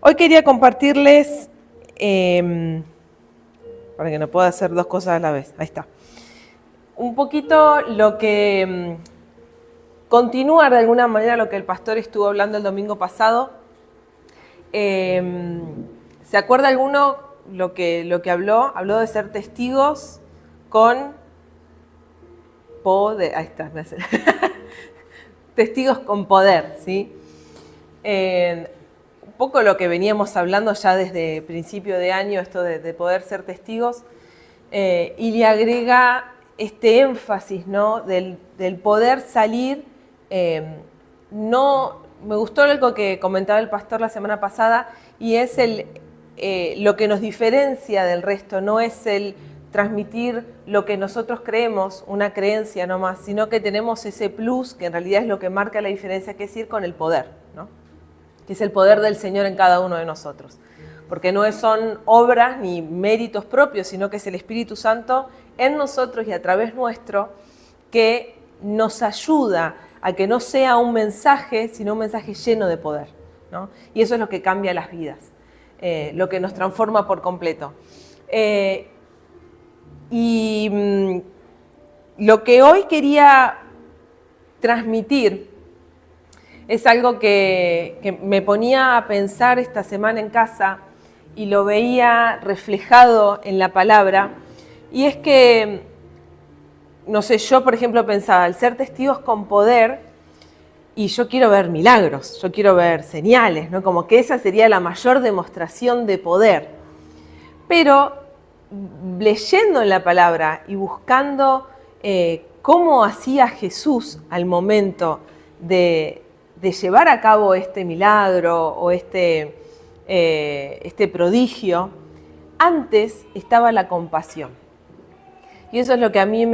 Hoy quería compartirles, para que no pueda hacer dos cosas a la vez, ahí está, un poquito lo que, continuar de alguna manera lo que el pastor estuvo hablando el domingo pasado. ¿Se acuerda alguno lo que habló? Habló de ser testigos con poder, ahí está, testigos con poder, ¿sí? Un poco lo que veníamos hablando ya desde principio de año, esto de poder ser testigos, y le agrega este énfasis, ¿no? del poder salir. No, me gustó algo que comentaba el pastor la semana pasada, y es lo que nos diferencia del resto, no es el transmitir lo que nosotros creemos, una creencia nomás, sino que tenemos ese plus que en realidad es lo que marca la diferencia, que es ir con el poder, ¿no? Que es el poder del Señor en cada uno de nosotros. Porque no son obras ni méritos propios, sino que es el Espíritu Santo en nosotros y a través nuestro que nos ayuda a que no sea un mensaje, sino un mensaje lleno de poder, ¿no? Y eso es lo que cambia las vidas, lo que nos transforma por completo. Lo que hoy quería transmitir es algo que me ponía a pensar esta semana en casa y lo veía reflejado en la palabra, y es que, no sé, yo por ejemplo pensaba, al ser testigos con poder, y yo quiero ver milagros, yo quiero ver señales, ¿no? Como que esa sería la mayor demostración de poder. Pero leyendo en la palabra y buscando cómo hacía Jesús al momento de llevar a cabo este milagro o este prodigio, antes estaba la compasión. Y eso es lo que a mí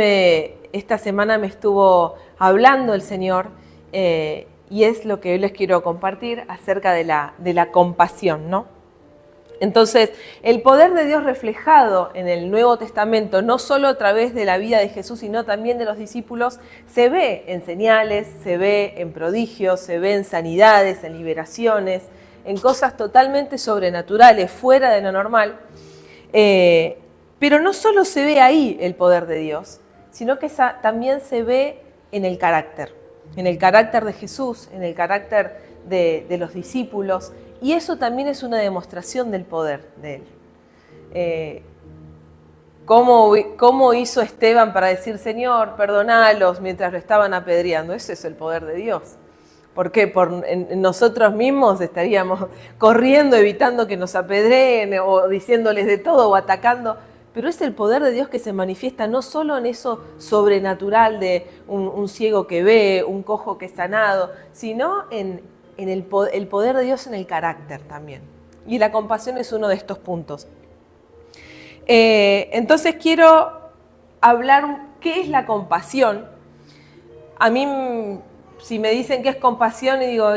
esta semana me estuvo hablando el Señor, y es lo que hoy les quiero compartir acerca de la compasión, ¿no? Entonces, el poder de Dios reflejado en el Nuevo Testamento, no solo a través de la vida de Jesús, sino también de los discípulos, se ve en señales, se ve en prodigios, se ve en sanidades, en liberaciones, en cosas totalmente sobrenaturales, fuera de lo normal. Pero no solo se ve ahí el poder de Dios, sino que también se ve en el carácter de Jesús, en el carácter de los discípulos. Y eso también es una demostración del poder de Él. ¿Cómo hizo Esteban para decir, Señor, perdonalos mientras lo estaban apedreando? Ese es el poder de Dios. ¿Por qué? En nosotros mismos estaríamos corriendo, evitando que nos apedreen, o diciéndoles de todo, o atacando. Pero es el poder de Dios que se manifiesta no solo en eso sobrenatural de un ciego que ve, un cojo que es sanado, sino en el poder de Dios en el carácter también. Y la compasión es uno de estos puntos. Entonces quiero hablar qué es la compasión. A mí, si me dicen qué es compasión, y digo,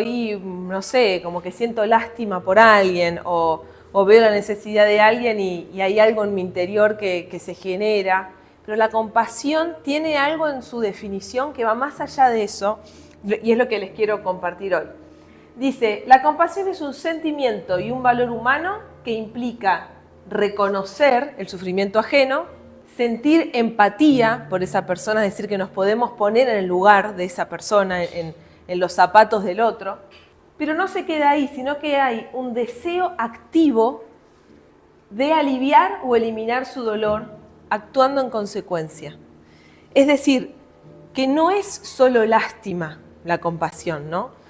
no sé, como que siento lástima por alguien, o veo la necesidad de alguien y hay algo en mi interior que se genera. Pero la compasión tiene algo en su definición que va más allá de eso, y es lo que les quiero compartir hoy. Dice, la compasión es un sentimiento y un valor humano que implica reconocer el sufrimiento ajeno, sentir empatía por esa persona, es decir, que nos podemos poner en el lugar de esa persona, en los zapatos del otro, pero no se queda ahí, sino que hay un deseo activo de aliviar o eliminar su dolor, actuando en consecuencia. Es decir, que no es solo lástima la compasión, ¿no?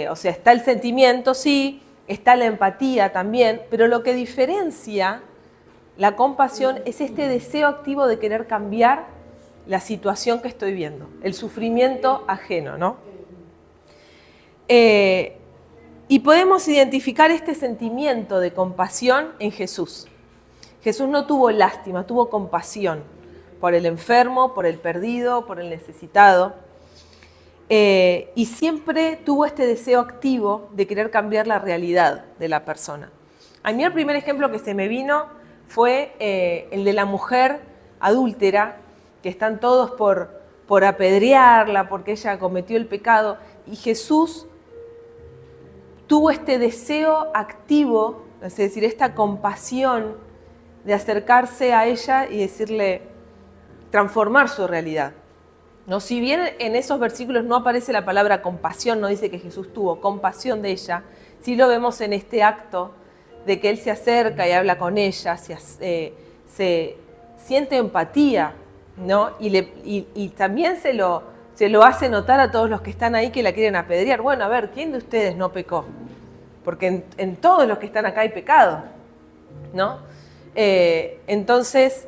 O sea, está el sentimiento, sí, está la empatía también, pero lo que diferencia la compasión es este deseo activo de querer cambiar la situación que estoy viendo, el sufrimiento ajeno, ¿no? Y podemos identificar este sentimiento de compasión en Jesús. Jesús no tuvo lástima, tuvo compasión por el enfermo, por el perdido, por el necesitado. Y siempre tuvo este deseo activo de querer cambiar la realidad de la persona. A mí el primer ejemplo que se me vino fue el de la mujer adúltera, que están todos por apedrearla porque ella cometió el pecado, y Jesús tuvo este deseo activo, es decir, esta compasión de acercarse a ella y decirle, transformar su realidad. ¿No? Si bien en esos versículos no aparece la palabra compasión, no dice que Jesús tuvo compasión de ella, sí lo vemos en este acto de que Él se acerca y habla con ella, se siente empatía, ¿no? Y también se lo hace notar a todos los que están ahí que la quieren apedrear. Bueno, a ver, ¿quién de ustedes no pecó? Porque en todos los que están acá hay pecado, ¿no? Entonces,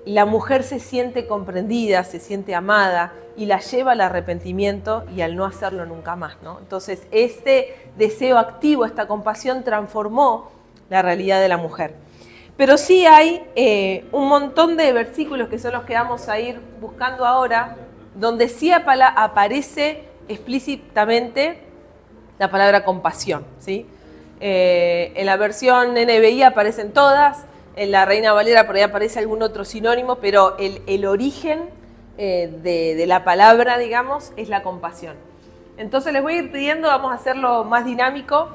la mujer se siente comprendida, se siente amada y la lleva al arrepentimiento y al no hacerlo nunca más, ¿no? Entonces, este deseo activo, esta compasión transformó la realidad de la mujer. Pero sí hay un montón de versículos que son los que vamos a ir buscando ahora, donde sí aparece explícitamente la palabra compasión, ¿sí? En la versión NBI aparecen todas, en la Reina Valera por ahí aparece algún otro sinónimo, pero el origen de la palabra, digamos, es la compasión. Entonces les voy a ir pidiendo, vamos a hacerlo más dinámico.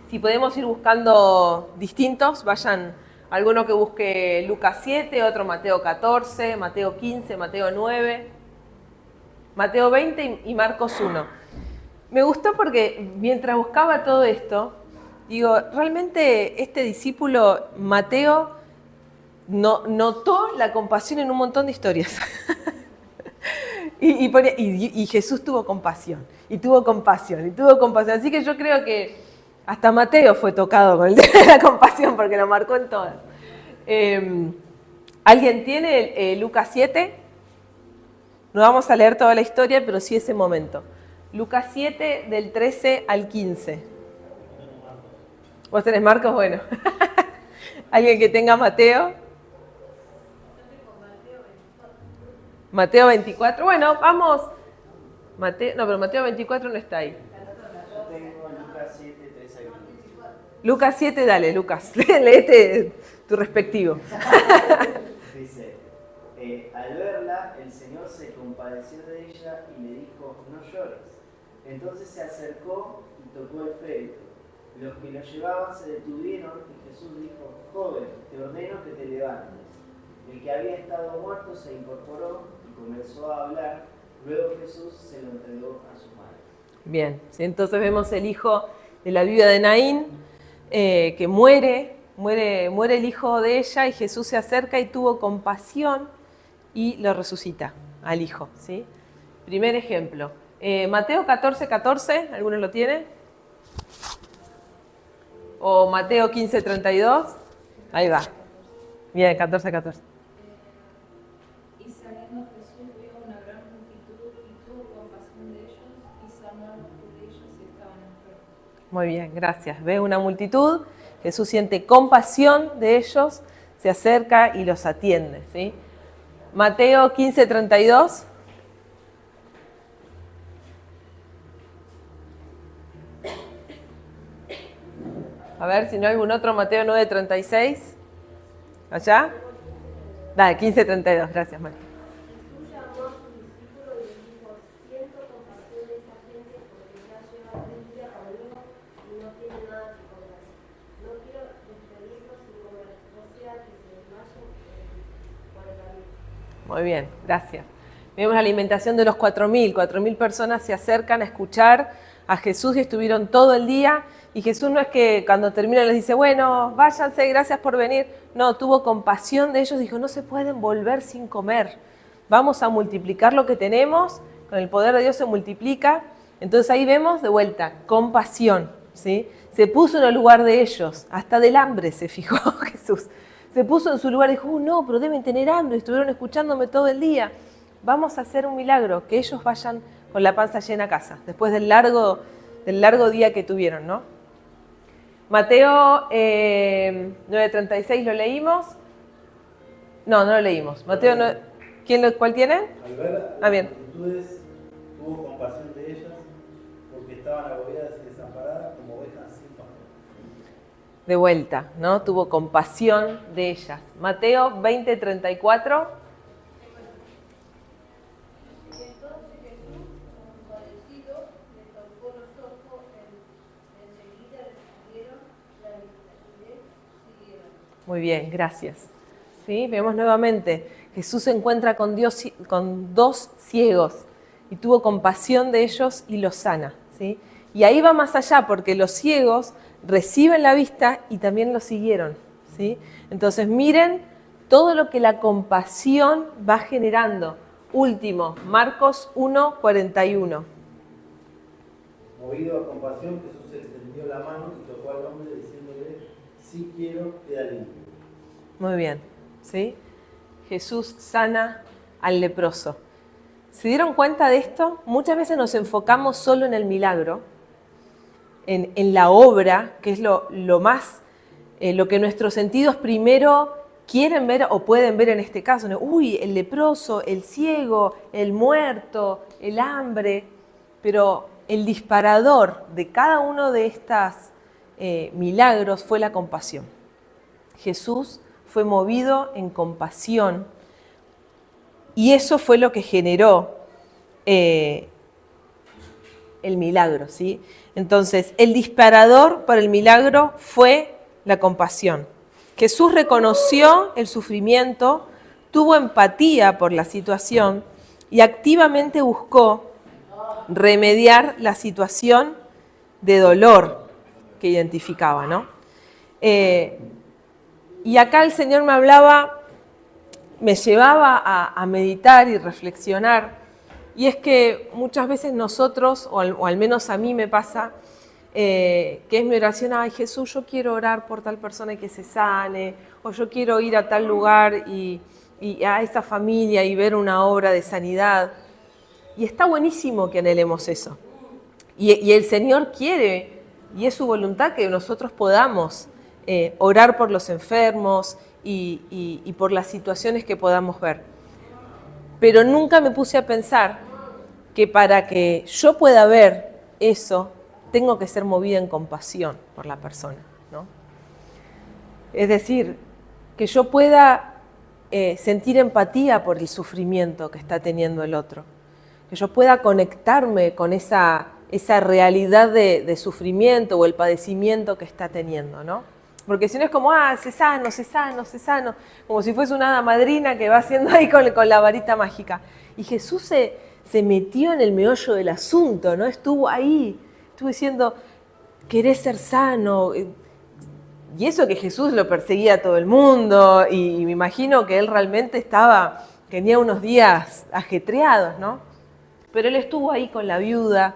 Si podemos ir buscando distintos, vayan alguno que busque Lucas 7, otro Mateo 14, Mateo 15, Mateo 9, Mateo 20 y Marcos 1. Me gustó porque mientras buscaba todo esto, digo, realmente este discípulo, Mateo, notó la compasión en un montón de historias. y Jesús tuvo compasión, y tuvo compasión, y tuvo compasión. Así que yo creo que hasta Mateo fue tocado con el tema de la compasión porque lo marcó en todas. ¿Alguien tiene Lucas 7? No vamos a leer toda la historia, pero sí ese momento. Lucas 7, del 13 al 15. ¿Vos tenés Marcos? Bueno. ¿Alguien que tenga Mateo? Mateo 24. Bueno, vamos. Pero Mateo 24 no está ahí. Yo tengo Lucas 7, 13 al 15. Lucas 7, dale, Lucas. Léete tu respectivo. Dice, al verla, el Señor se compadeció de ella y le dijo, no llores. Entonces se acercó y tocó el féretro. Los que lo llevaban se detuvieron y Jesús dijo, joven, te ordeno que te levantes. El que había estado muerto se incorporó y comenzó a hablar. Luego Jesús se lo entregó a su madre. Bien, ¿sí? Entonces vemos el hijo de la viuda de Naín, que muere el hijo de ella y Jesús se acerca y tuvo compasión y lo resucita al hijo, ¿sí? Primer ejemplo. Mateo 14, 14, ¿alguno lo tiene? O Mateo 15, 32. Ahí va. Bien, 14, 14. Y saliendo Jesús vio una gran multitud y tuvo compasión de ellos y sanó a los que de ellos estaban enfermos. Muy bien, gracias. Ve una multitud, Jesús siente compasión de ellos, se acerca y los atiende, ¿sí? Mateo 15, 32. A ver si no hay algún otro. Mateo 9, 36. ¿Allá? Dale, 15, 32. Gracias, María. Jesús llamó a sus discípulos y les dijo, siento compasión de esta gente porque ya lleva 3 días conmigo y no tienen nada que comer. No quiero despedirlos sin comer, no sea que se desmayen por el camino. Muy bien, gracias. Vemos la alimentación de los 4.000. 4.000 personas se acercan a escuchar a Jesús y estuvieron todo el día. Y Jesús no es que cuando termina les dice, bueno, váyanse, gracias por venir. No, tuvo compasión de ellos, dijo, no se pueden volver sin comer. Vamos a multiplicar lo que tenemos, con el poder de Dios se multiplica. Entonces ahí vemos de vuelta, compasión, ¿sí? Se puso en el lugar de ellos, hasta del hambre se fijó Jesús. Se puso en su lugar y dijo, no, pero deben tener hambre, estuvieron escuchándome todo el día. Vamos a hacer un milagro, que ellos vayan con la panza llena a casa, después del largo día que tuvieron, ¿no? Mateo 9:36 lo leímos. No lo leímos. Mateo 9, ¿cuál tiene? Al ver Ah, bien. las multitudes, tuvo compasión de ellas, porque estaban agobiadas y desamparadas como ovejas sin pastor. De vuelta, ¿no? Tuvo compasión de ellas. Mateo 20:34. Entonces Jesús, compadecido, le tocó los ojos Muy bien, gracias. ¿Sí? Vemos nuevamente, Jesús se encuentra con dos ciegos y tuvo compasión de ellos y los sana. ¿Sí? Y ahí va más allá, porque los ciegos reciben la vista y también lo siguieron. ¿Sí? Entonces miren todo lo que la compasión va generando. Último, Marcos 1:41. Movido a compasión, Jesús extendió la mano y tocó al hombre diciéndole, sí quiero, queda limpio. Muy bien, ¿sí? Jesús sana al leproso. ¿Se dieron cuenta de esto? Muchas veces nos enfocamos solo en el milagro, en la obra, que es lo que nuestros sentidos primero quieren ver o pueden ver en este caso, ¿no? Uy, el leproso, el ciego, el muerto, el hambre. Pero el disparador de cada uno de estos milagros fue la compasión. Jesús fue movido en compasión y eso fue lo que generó el milagro, ¿sí? Entonces, el disparador para el milagro fue la compasión. Jesús reconoció el sufrimiento, tuvo empatía por la situación y activamente buscó remediar la situación de dolor que identificaba, ¿no? Y acá el Señor me llevaba a meditar y reflexionar, y es que muchas veces nosotros, o al menos a mí me pasa, que es mi oración, ay Jesús, yo quiero orar por tal persona y que se sane, o yo quiero ir a tal lugar y a esa familia y ver una obra de sanidad. Y está buenísimo que anhelemos eso. Y el Señor quiere, y es su voluntad, que nosotros podamos orar por los enfermos y por las situaciones que podamos ver. Pero nunca me puse a pensar que para que yo pueda ver eso, tengo que ser movida en compasión por la persona, ¿no? Es decir, que yo pueda sentir empatía por el sufrimiento que está teniendo el otro, que yo pueda conectarme con esa realidad de sufrimiento o el padecimiento que está teniendo, ¿no? Porque si no es como, sé sano, como si fuese una hada madrina que va haciendo ahí con la varita mágica. Y Jesús se metió en el meollo del asunto, ¿no? Estuvo ahí, estuvo diciendo, querés ser sano. Y eso que Jesús lo perseguía a todo el mundo, y me imagino que él realmente tenía unos días ajetreados, ¿no? Pero él estuvo ahí con la viuda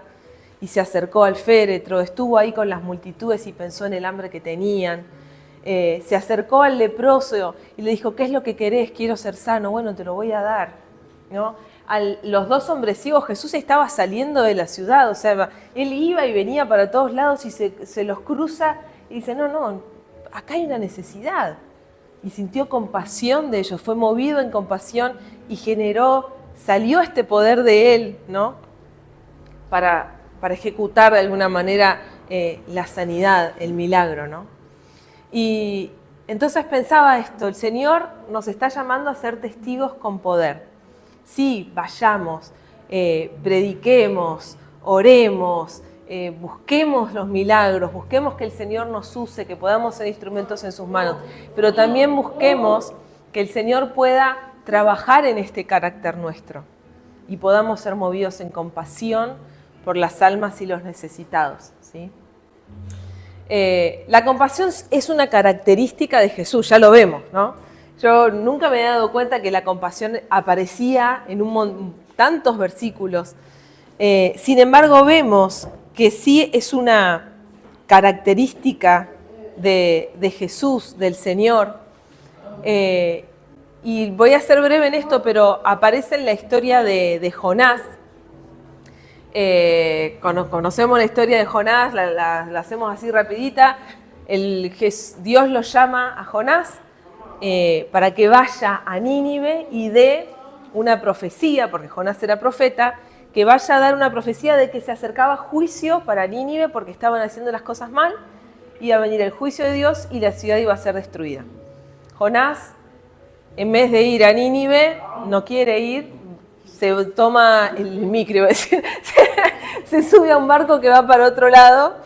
y se acercó al féretro, estuvo ahí con las multitudes y pensó en el hambre que tenían. Se acercó al leproso y le dijo, ¿qué es lo que querés? Quiero ser sano. Bueno, te lo voy a dar, ¿no? Los dos hombres ciegos, Jesús estaba saliendo de la ciudad, o sea, él iba y venía para todos lados y se los cruza y dice, no, acá hay una necesidad. Y sintió compasión de ellos, fue movido en compasión y salió este poder de él, ¿no? Para ejecutar de alguna manera la sanidad, el milagro, ¿no? Y entonces pensaba esto, el Señor nos está llamando a ser testigos con poder. Sí, vayamos, prediquemos, oremos, busquemos los milagros, busquemos que el Señor nos use, que podamos ser instrumentos en sus manos, pero también busquemos que el Señor pueda trabajar en este carácter nuestro y podamos ser movidos en compasión por las almas y los necesitados, ¿sí? La compasión es una característica de Jesús, ya lo vemos, ¿no? Yo nunca me he dado cuenta que la compasión aparecía en tantos versículos. Sin embargo, vemos que sí es una característica de Jesús, del Señor. Y voy a ser breve en esto, pero aparece en la historia de Jonás. Conocemos la historia de Jonás, la hacemos así rapidita. Dios lo llama a Jonás para que vaya a Nínive y dé una profecía, porque Jonás era profeta, que vaya a dar una profecía de que se acercaba juicio para Nínive porque estaban haciendo las cosas mal, iba a venir el juicio de Dios y la ciudad iba a ser destruida. Jonás, en vez de ir a Nínive, no quiere ir, se toma el micro, se sube a un barco que va para otro lado,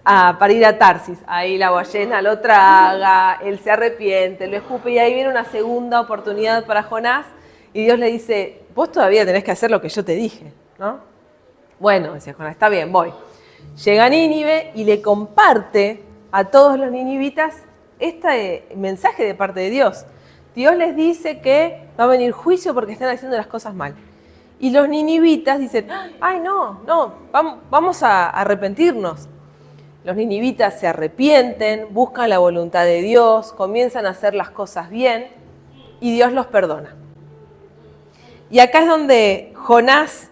para ir a Tarsis. Ahí la ballena lo traga, él se arrepiente, lo escupe y ahí viene una segunda oportunidad para Jonás y Dios le dice, vos todavía tenés que hacer lo que yo te dije, ¿no? Bueno, decía Jonás, está bien, voy. Llega a Nínive y le comparte a todos los ninivitas este mensaje de parte de Dios. Dios les dice que va a venir juicio porque están haciendo las cosas mal. Y los ninivitas dicen, ay, no, vamos a arrepentirnos. Los ninivitas se arrepienten, buscan la voluntad de Dios, comienzan a hacer las cosas bien y Dios los perdona. Y acá es donde Jonás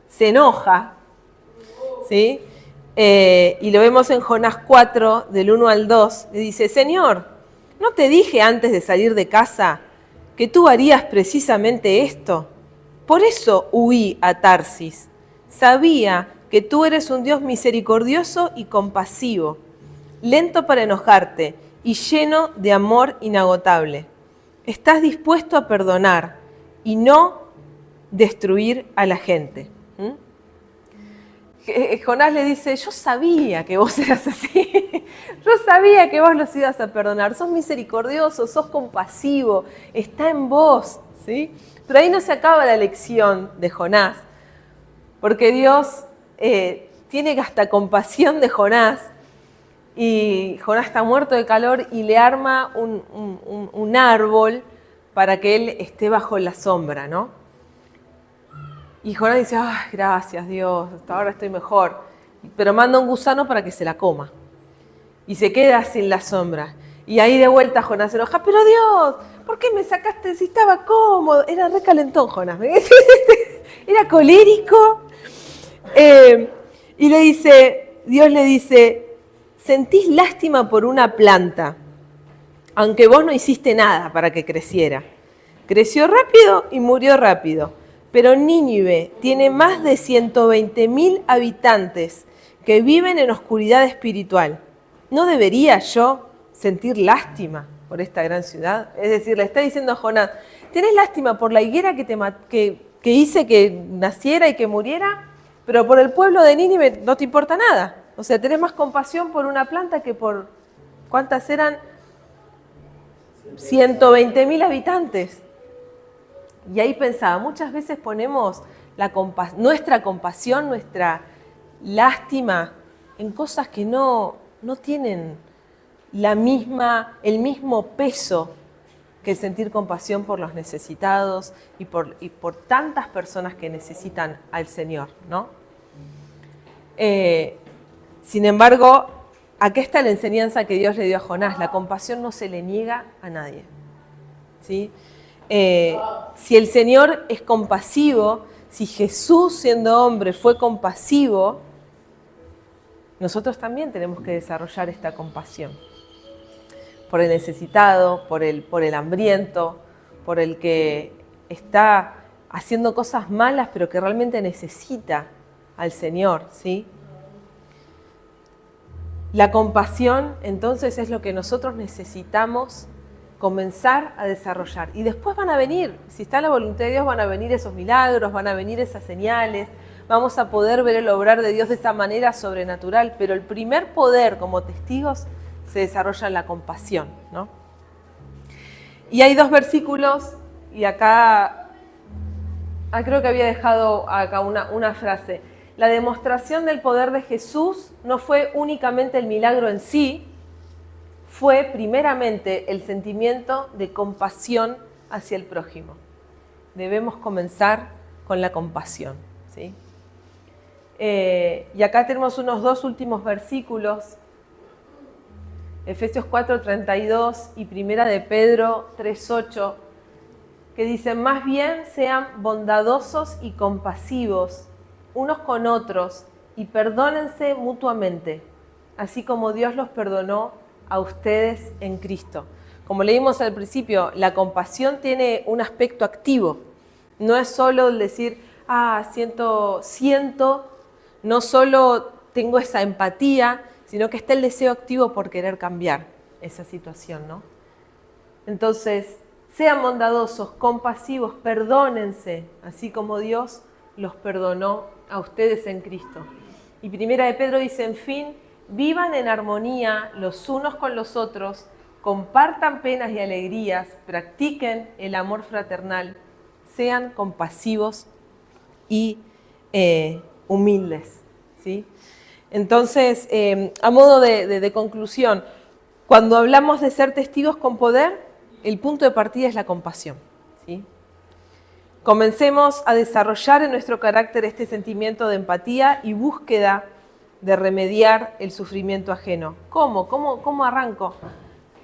se enoja, ¿sí? Y lo vemos en Jonás 4, del 1 al 2, le dice, Señor, ¿no te dije antes de salir de casa que tú harías precisamente esto? Por eso huí a Tarsis. Sabía que tú eres un Dios misericordioso y compasivo, lento para enojarte y lleno de amor inagotable. Estás dispuesto a perdonar y no destruir a la gente. Jonás le dice, yo sabía que vos eras así, yo sabía que vos los ibas a perdonar, sos misericordioso, sos compasivo, está en vos, ¿sí? Pero ahí no se acaba la lección de Jonás, porque Dios tiene hasta compasión de Jonás, y Jonás está muerto de calor y le arma un árbol para que él esté bajo la sombra, ¿no? Y Jonás dice, ay, gracias Dios, hasta ahora estoy mejor. Pero manda un gusano para que se la coma. Y se queda sin la sombra. Y ahí de vuelta Jonás se enoja, pero Dios, ¿por qué me sacaste si estaba cómodo? Era re calentón Jonás, era colérico. Y Dios le dice, sentís lástima por una planta, aunque vos no hiciste nada para que creciera. Creció rápido y murió rápido. Pero Nínive tiene más de 120.000 habitantes que viven en oscuridad espiritual. ¿No debería yo sentir lástima por esta gran ciudad? Es decir, le está diciendo a Jonás, ¿tenés lástima por la higuera que hice que naciera y que muriera? Pero por el pueblo de Nínive no te importa nada. O sea, tenés más compasión por una planta que por, ¿cuántas eran? 120.000 habitantes. Y ahí pensaba, muchas veces ponemos nuestra compasión, nuestra lástima en cosas que no tienen el mismo peso que el sentir compasión por los necesitados y por tantas personas que necesitan al Señor, ¿no? Sin embargo, acá está la enseñanza que Dios le dio a Jonás, la compasión no se le niega a nadie, ¿sí? Si el Señor es compasivo, si Jesús siendo hombre fue compasivo, nosotros también tenemos que desarrollar esta compasión por el necesitado, por el hambriento, por el que está haciendo cosas malas pero que realmente necesita al Señor, ¿sí? La compasión entonces es lo que nosotros necesitamos comenzar a desarrollar. Y después van a venir, si está en la voluntad de Dios, van a venir esos milagros, van a venir esas señales, vamos a poder ver el obrar de Dios de esa manera sobrenatural, pero el primer poder como testigos se desarrolla en la compasión, ¿no? Y hay dos versículos, y acá creo que había dejado acá una frase. La demostración del poder de Jesús no fue únicamente el milagro en sí, fue primeramente el sentimiento de compasión hacia el prójimo. Debemos comenzar con la compasión, ¿sí? Y acá tenemos unos dos últimos versículos, Efesios 4:32 y Primera de Pedro 3:8, que dicen, más bien sean bondadosos y compasivos unos con otros y perdónense mutuamente, así como Dios los perdonó a ustedes en Cristo. Como leímos al principio, la compasión tiene un aspecto activo. No es solo el decir, siento, no solo tengo esa empatía, sino que está el deseo activo por querer cambiar esa situación, ¿no? Entonces, sean bondadosos, compasivos, perdónense, así como Dios los perdonó a ustedes en Cristo. Y Primera de Pedro dice, en fin, vivan en armonía los unos con los otros, compartan penas y alegrías, practiquen el amor fraternal, sean compasivos y humildes, ¿sí? Entonces, a modo de conclusión, cuando hablamos de ser testigos con poder, el punto de partida es la compasión, ¿sí? Comencemos a desarrollar en nuestro carácter este sentimiento de empatía y búsqueda de remediar el sufrimiento ajeno. ¿Cómo arranco?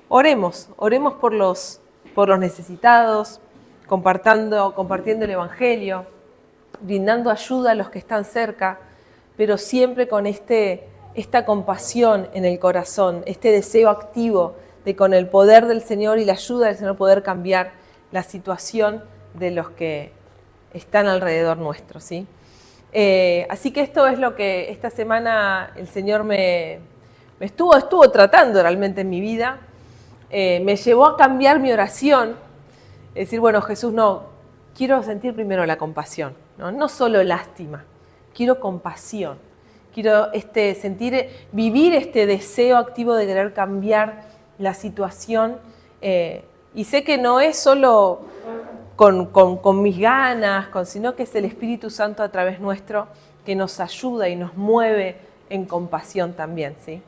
Oremos por los necesitados, compartiendo el Evangelio, brindando ayuda a los que están cerca, pero siempre con esta compasión en el corazón, este deseo activo de con el poder del Señor y la ayuda del Señor poder cambiar la situación de los que están alrededor nuestro, ¿sí? Así que esto es lo que esta semana el Señor me estuvo tratando realmente en mi vida. Me llevó a cambiar mi oración, es decir, bueno, Jesús, no, quiero sentir primero la compasión, no solo lástima, quiero compasión, quiero vivir este deseo activo de querer cambiar la situación, y sé que no es solo con mis ganas, sino que es el Espíritu Santo a través nuestro que nos ayuda y nos mueve en compasión también, ¿sí?